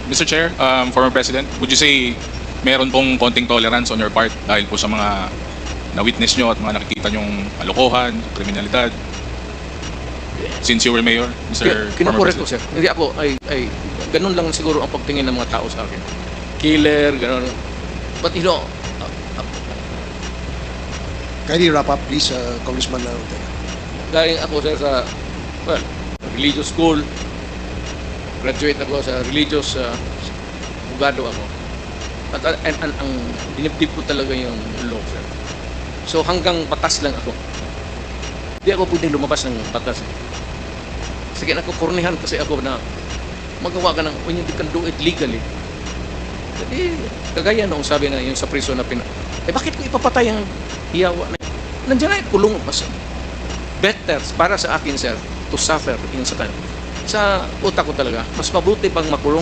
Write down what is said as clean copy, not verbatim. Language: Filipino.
Mr. Chair, former President, would you say meron pong konting tolerance on your part dahil po sa mga na-witness nyo at mga nakikita nyong kalokohan, kriminalidad since you were mayor, Mr. former Kinakorek ko, President? sir. Hindi ako, ganun lang siguro ang pagtingin ng mga tao sa akin. Killer, ganun. But you know, Kindly wrap up, please, Congressman Ortega. galing ako, sir, sa, well, religious school. Graduate ako sa religious, abogado ako. At ang dinibdib ko talaga yung law, sir. So hanggang batas lang ako. Hindi ako pwedeng lumabas ng batas. Sige, nakukurnihan kasi ako na magawa ka ng, when you can do it legally. Kasi kagaya nung sabi na yung sa prison na bakit ko ipapatay ang hiyawa na yun? Nandiyan na yung kulong. Mas better para sa akin, sir, to suffer in sa utak ko talaga. Mas mabuti pang makulong